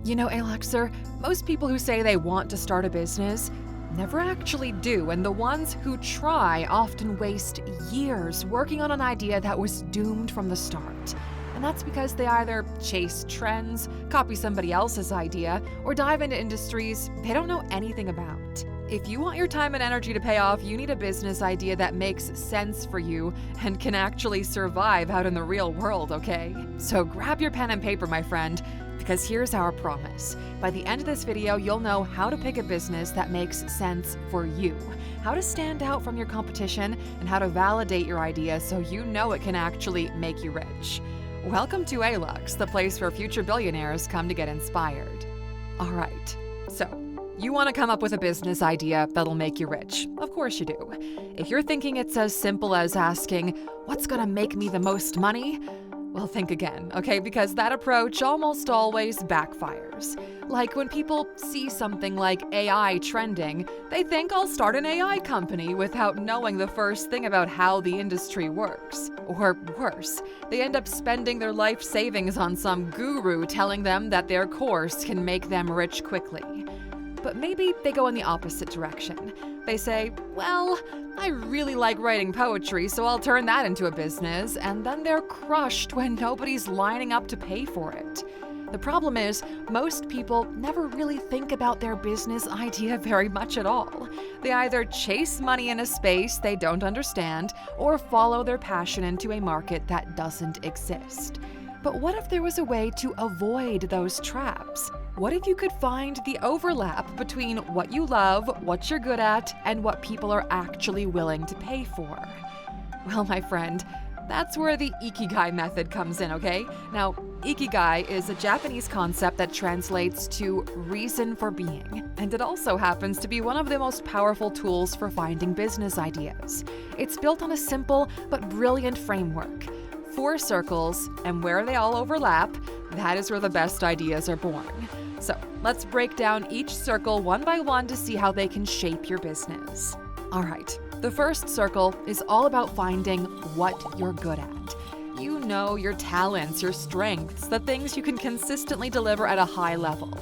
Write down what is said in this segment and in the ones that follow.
You know, Aluxer, most people who say they want to start a business never actually do, and the ones who try often waste years working on an idea that was doomed from the start. And that's because they either chase trends, copy somebody else's idea, or dive into industries they don't know anything about. If you want your time and energy to pay off, you need a business idea that makes sense for you and can actually survive out in the real world, okay? So grab your pen and paper, my friend, because here's our promise. By the end of this video, you'll know how to pick a business that makes sense for you, how to stand out from your competition, and how to validate your idea so you know it can actually make you rich. Welcome to Alux, the place where future billionaires come to get inspired. All right, so you want to come up with a business idea that'll make you rich. Of course you do. If you're thinking it's as simple as asking, what's gonna make me the most money? Well, think again, okay? Because that approach almost always backfires. Like when people see something like AI trending, they think I'll start an AI company without knowing the first thing about how the industry works. Or worse, they end up spending their life savings on some guru telling them that their course can make them rich quickly. But maybe they go in the opposite direction. They say, well, I really like writing poetry, so I'll turn that into a business, and then they're crushed when nobody's lining up to pay for it. The problem is, most people never really think about their business idea very much at all. They either chase money in a space they don't understand, or follow their passion into a market that doesn't exist. But what if there was a way to avoid those traps? What if you could find the overlap between what you love, what you're good at, and what people are actually willing to pay for? Well, my friend, that's where the Ikigai method comes in, okay? Now, Ikigai is a Japanese concept that translates to reason for being, and it also happens to be one of the most powerful tools for finding business ideas. It's built on a simple but brilliant framework. 4 circles, and where they all overlap, that is where the best ideas are born. So let's break down each circle one by one to see how they can shape your business. All right, the first circle is all about finding what you're good at. You know your talents, your strengths, the things you can consistently deliver at a high level.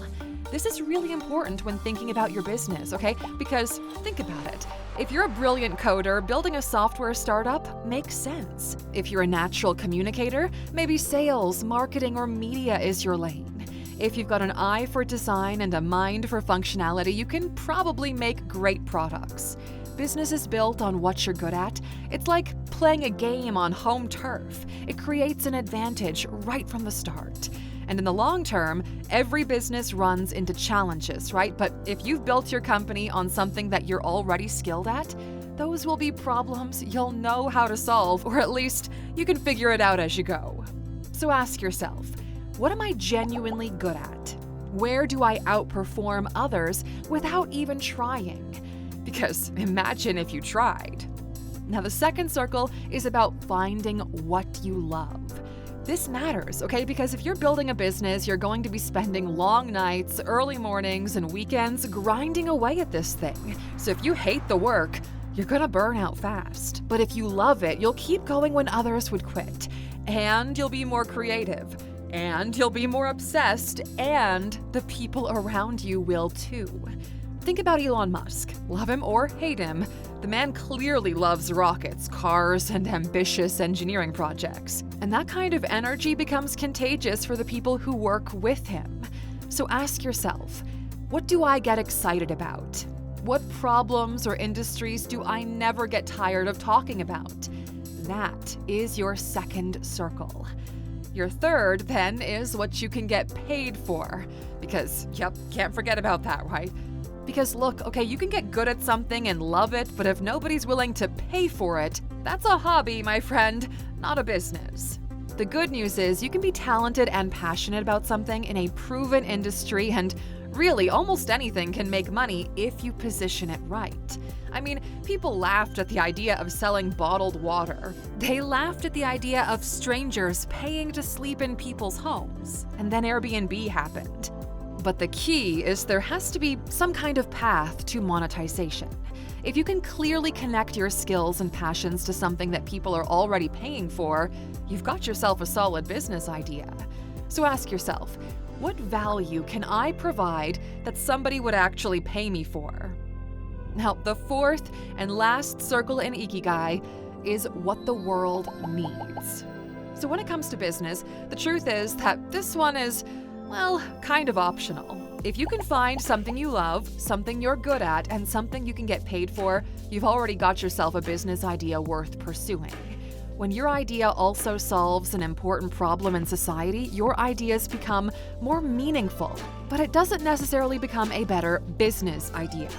This is really important when thinking about your business, okay? Because think about it. If you're a brilliant coder, building a software startup makes sense. If you're a natural communicator, maybe sales, marketing, or media is your lane. If you've got an eye for design and a mind for functionality, you can probably make great products. Business is built on what you're good at. It's like playing a game on home turf. It creates an advantage right from the start. And in the long term, every business runs into challenges, right? But if you've built your company on something that you're already skilled at, those will be problems you'll know how to solve, or at least you can figure it out as you go. So ask yourself, what am I genuinely good at? Where do I outperform others without even trying? Because imagine if you tried. Now, the second circle is about finding what you love. This matters, okay? Because if you're building a business, you're going to be spending long nights, early mornings, and weekends grinding away at this thing. So if you hate the work, you're gonna burn out fast. But if you love it, you'll keep going when others would quit. And you'll be more creative. And you'll be more obsessed. And the people around you will too. Think about Elon Musk. Love him or hate him, the man clearly loves rockets, cars, and ambitious engineering projects. And that kind of energy becomes contagious for the people who work with him. So ask yourself, what do I get excited about? What problems or industries do I never get tired of talking about? That is your second circle. Your third, then, is what you can get paid for. Because, can't forget about that, right? Because look, okay, you can get good at something and love it, but if nobody's willing to pay for it, that's a hobby, my friend, not a business. The good news is you can be talented and passionate about something in a proven industry, and really almost anything can make money if you position it right. I mean, people laughed at the idea of selling bottled water. They laughed at the idea of strangers paying to sleep in people's homes. And then Airbnb happened. But the key is there has to be some kind of path to monetization. If you can clearly connect your skills and passions to something that people are already paying for, you've got yourself a solid business idea. So ask yourself, What value can I provide that somebody would actually pay me for? Now, the fourth and last circle in Ikigai is what the world needs. So when it comes to business, the truth is that this one is, well, kind of optional. If you can find something you love, something you're good at, and something you can get paid for, you've already got yourself a business idea worth pursuing. When your idea also solves an important problem in society, your ideas become more meaningful, but it doesn't necessarily become a better business idea.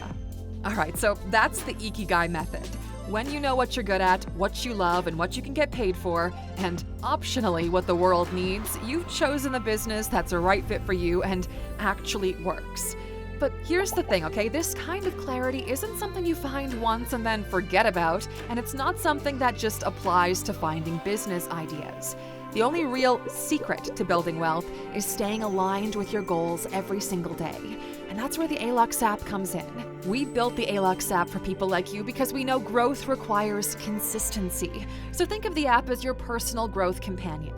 Alright, so that's the Ikigai method. When you know what you're good at, what you love, and what you can get paid for, and optionally what the world needs, you've chosen the business that's a right fit for you and actually works. But here's the thing, okay? This kind of clarity isn't something you find once and then forget about, and it's not something that just applies to finding business ideas. The only real secret to building wealth is staying aligned with your goals every single day. And that's where the Alux app comes in. We built the Alux app for people like you because we know growth requires consistency. So think of the app as your personal growth companion.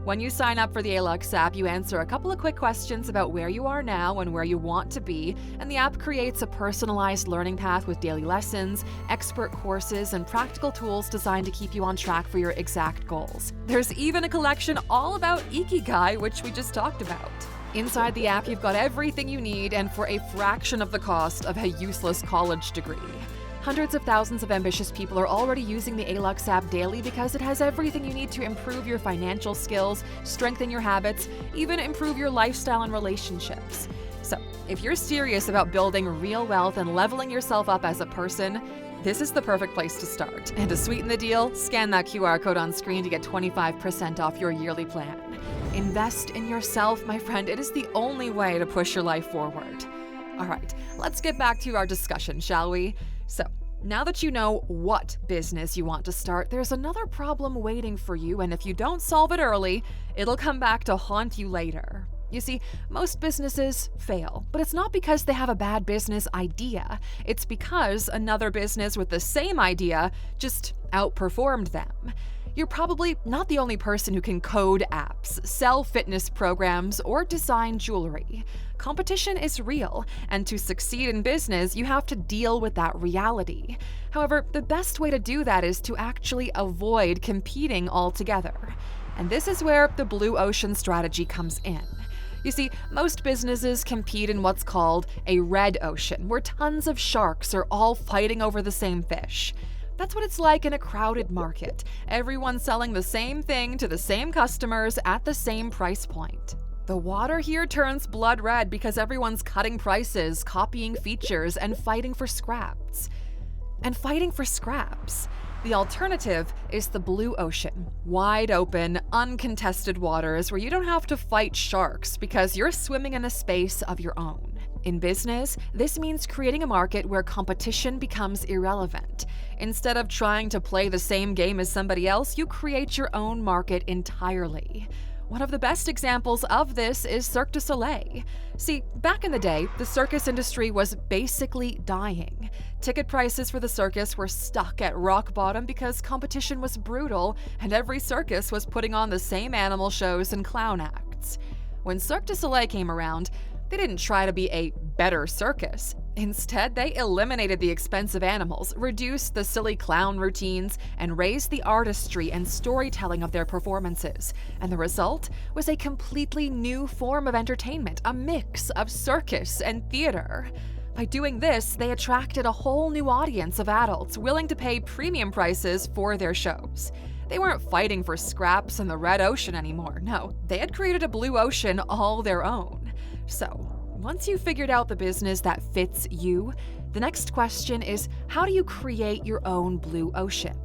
When you sign up for the Alux app, you answer a couple of quick questions about where you are now and where you want to be, and the app creates a personalized learning path with daily lessons, expert courses, and practical tools designed to keep you on track for your exact goals. There's even a collection all about Ikigai, which we just talked about. Inside the app, you've got everything you need, and for a fraction of the cost of a useless college degree. Hundreds of thousands of ambitious people are already using the Alux app daily because it has everything you need to improve your financial skills, strengthen your habits, even improve your lifestyle and relationships. So, if you're serious about building real wealth and leveling yourself up as a person, this is the perfect place to start. And to sweeten the deal, scan that QR code on screen to get 25% off your yearly plan. Invest in yourself, my friend. It is the only way to push your life forward. All right, let's get back to our discussion, shall we? So, now that you know what business you want to start, there's another problem waiting for you, and if you don't solve it early, it'll come back to haunt you later. You see, most businesses fail, but it's not because they have a bad business idea. It's because another business with the same idea just outperformed them. You're probably not the only person who can code apps, sell fitness programs, or design jewelry. Competition is real, and to succeed in business, you have to deal with that reality. However, the best way to do that is to actually avoid competing altogether. And this is where the blue ocean strategy comes in. You see, most businesses compete in what's called a red ocean, where tons of sharks are all fighting over the same fish. That's what it's like in a crowded market. Everyone's selling the same thing to the same customers at the same price point. The water here turns blood red because everyone's cutting prices, copying features, and fighting for scraps. The alternative is the blue ocean. Wide open, uncontested waters where you don't have to fight sharks because you're swimming in a space of your own. In business, this means creating a market where competition becomes irrelevant. Instead of trying to play the same game as somebody else, you create your own market entirely. One of the best examples of this is Cirque du Soleil. See, back in the day, the circus industry was basically dying. Ticket prices for the circus were stuck at rock bottom because competition was brutal, and every circus was putting on the same animal shows and clown acts. When Cirque du Soleil came around, they didn't try to be a better circus. Instead, they eliminated the expensive animals, reduced the silly clown routines, and raised the artistry and storytelling of their performances. And the result was a completely new form of entertainment, a mix of circus and theater. By doing this, they attracted a whole new audience of adults willing to pay premium prices for their shows. They weren't fighting for scraps in the red ocean anymore. No, they had created a blue ocean all their own. So, once you've figured out the business that fits you, the next question is, how do you create your own blue ocean?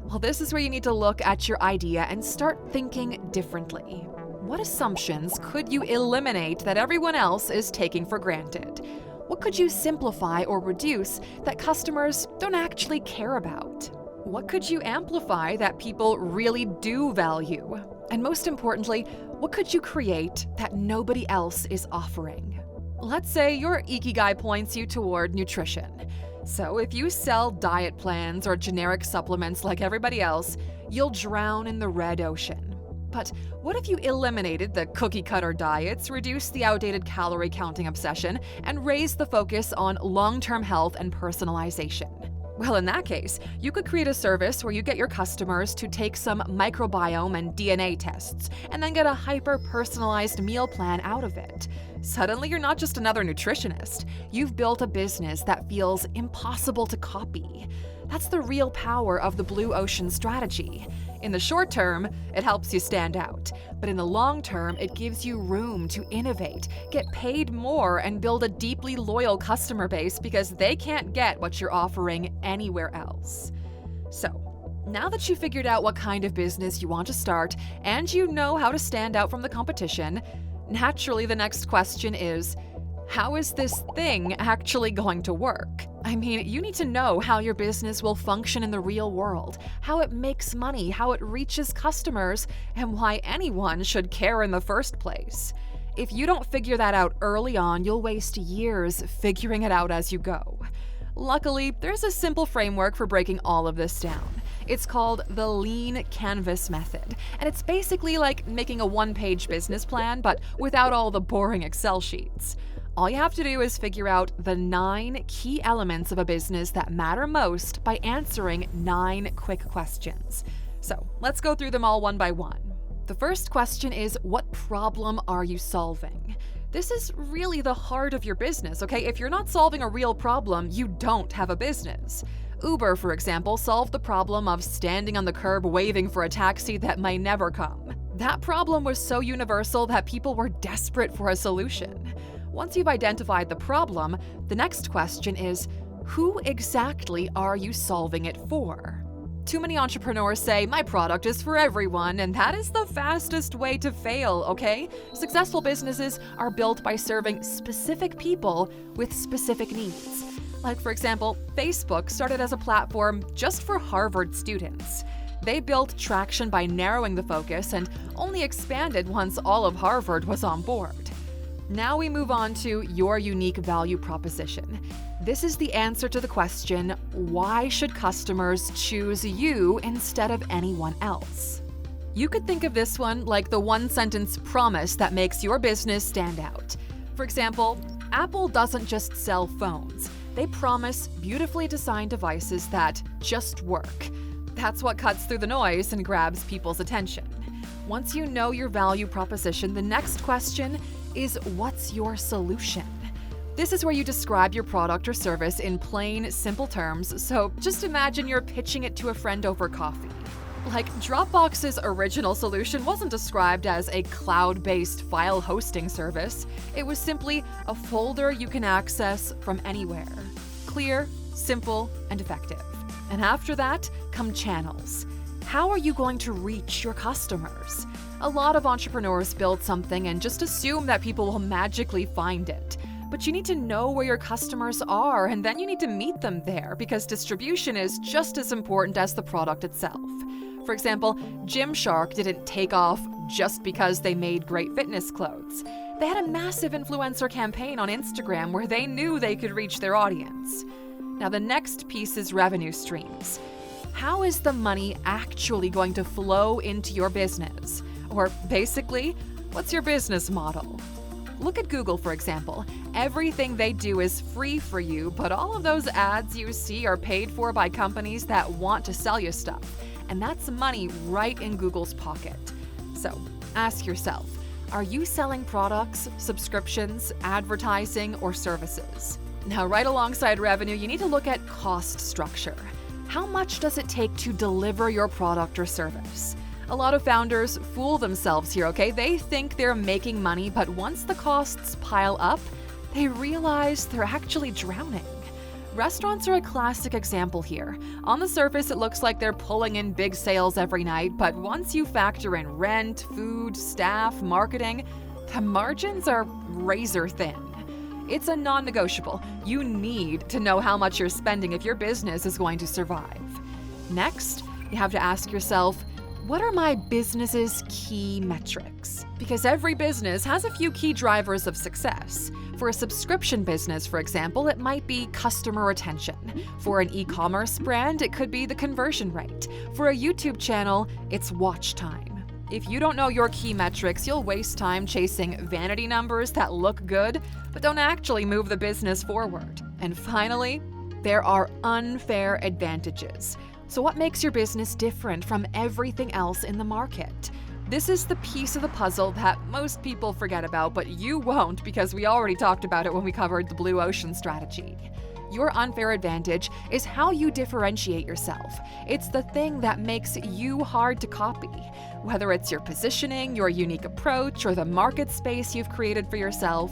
Well, this is where you need to look at your idea and start thinking differently. What assumptions could you eliminate that everyone else is taking for granted? What could you simplify or reduce that customers don't actually care about? What could you amplify that people really do value? And most importantly, what could you create that nobody else is offering? Let's say your Ikigai points you toward nutrition. So if you sell diet plans or generic supplements like everybody else, you'll drown in the red ocean. But what if you eliminated the cookie-cutter diets, reduced the outdated calorie counting obsession, and raised the focus on long-term health and personalization? Well, in that case, you could create a service where you get your customers to take some microbiome and DNA tests, and then get a hyper-personalized meal plan out of it. Suddenly, you're not just another nutritionist. You've built a business that feels impossible to copy. That's the real power of the blue ocean strategy. In the short term, it helps you stand out. But in the long term, it gives you room to innovate, get paid more, and build a deeply loyal customer base because they can't get what you're offering anywhere else. So, now that you've figured out what kind of business you want to start and you know how to stand out from the competition, naturally the next question is, how is this thing actually going to work? I mean, you need to know how your business will function in the real world, how it makes money, how it reaches customers, and why anyone should care in the first place. If you don't figure that out early on, you'll waste years figuring it out as you go. Luckily, there's a simple framework for breaking all of this down. It's called the Lean Canvas method, and it's basically like making a one-page business plan, but without all the boring Excel sheets. All you have to do is figure out the 9 key elements of a business that matter most by answering 9 quick questions. So, let's go through them all one by one. The first question is, what problem are you solving? This is really the heart of your business, okay? If you're not solving a real problem, you don't have a business. Uber, for example, solved the problem of standing on the curb waving for a taxi that might never come. That problem was so universal that people were desperate for a solution. Once you've identified the problem, the next question is, who exactly are you solving it for? Too many entrepreneurs say, my product is for everyone, and that is the fastest way to fail, okay? Successful businesses are built by serving specific people with specific needs. Like, for example, Facebook started as a platform just for Harvard students. They built traction by narrowing the focus and only expanded once all of Harvard was on board. Now we move on to your unique value proposition. This is the answer to the question, why should customers choose you instead of anyone else? You could think of this one like the one-sentence promise that makes your business stand out. For example, Apple doesn't just sell phones. They promise beautifully designed devices that just work. That's what cuts through the noise and grabs people's attention. Once you know your value proposition, the next question is, what's your solution? This is where you describe your product or service in plain, simple terms, so just imagine you're pitching it to a friend over coffee. Like, Dropbox's original solution wasn't described as a cloud-based file hosting service. It was simply a folder you can access from anywhere. Clear, simple, and effective. And after that, come channels. How are you going to reach your customers? A lot of entrepreneurs build something and just assume that people will magically find it. But you need to know where your customers are, and then you need to meet them there, because distribution is just as important as the product itself. For example, Gymshark didn't take off just because they made great fitness clothes. They had a massive influencer campaign on Instagram where they knew they could reach their audience. Now, the next piece is revenue streams. How is the money actually going to flow into your business? Or basically, what's your business model? Look at Google, for example. Everything they do is free for you, but all of those ads you see are paid for by companies that want to sell you stuff. And that's money right in Google's pocket. So, ask yourself, are you selling products, subscriptions, advertising, or services? Now, right alongside revenue, you need to look at cost structure. How much does it take to deliver your product or service? A lot of founders fool themselves here, okay? They think they're making money, but once the costs pile up, they realize they're actually drowning. Restaurants are a classic example here. On the surface, it looks like they're pulling in big sales every night, but once you factor in rent, food, staff, marketing, the margins are razor thin. It's a non-negotiable. You need to know how much you're spending if your business is going to survive. Next, you have to ask yourself, what are my business's key metrics? Because every business has a few key drivers of success. For a subscription business, for example, it might be customer retention. For an e-commerce brand, it could be the conversion rate. For a YouTube channel, it's watch time. If you don't know your key metrics, you'll waste time chasing vanity numbers that look good, but don't actually move the business forward. And finally, there are unfair advantages. So what makes your business different from everything else in the market? This is the piece of the puzzle that most people forget about, but you won't because we already talked about it when we covered the blue ocean strategy. Your unfair advantage is how you differentiate yourself. It's the thing that makes you hard to copy. Whether it's your positioning, your unique approach, or the market space you've created for yourself.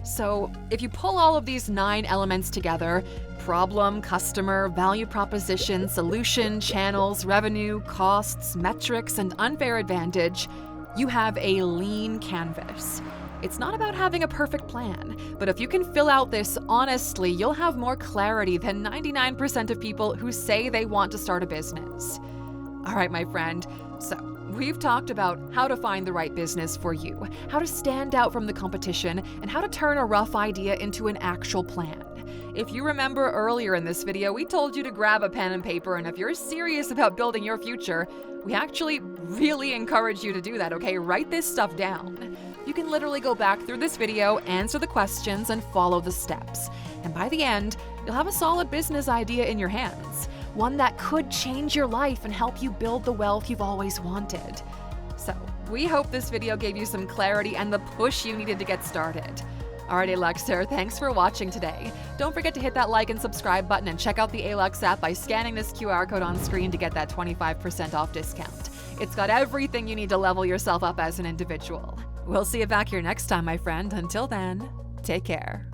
So, if you pull all of these 9 elements together, problem, customer, value proposition, solution, channels, revenue, costs, metrics, and unfair advantage, you have a lean canvas. It's not about having a perfect plan, but if you can fill out this honestly, you'll have more clarity than 99% of people who say they want to start a business. All right, my friend, so we've talked about how to find the right business for you, how to stand out from the competition, and how to turn a rough idea into an actual plan. If you remember earlier in this video, we told you to grab a pen and paper, and if you're serious about building your future, we actually really encourage you to do that, okay? Write this stuff down. You can literally go back through this video, answer the questions, and follow the steps. And by the end, you'll have a solid business idea in your hands, one that could change your life and help you build the wealth you've always wanted. So, we hope this video gave you some clarity and the push you needed to get started. Alright, Aluxer, thanks for watching today. Don't forget to hit that like and subscribe button and check out the Alux app by scanning this QR code on screen to get that 25% off discount. It's got everything you need to level yourself up as an individual. We'll see you back here next time, my friend. Until then, take care.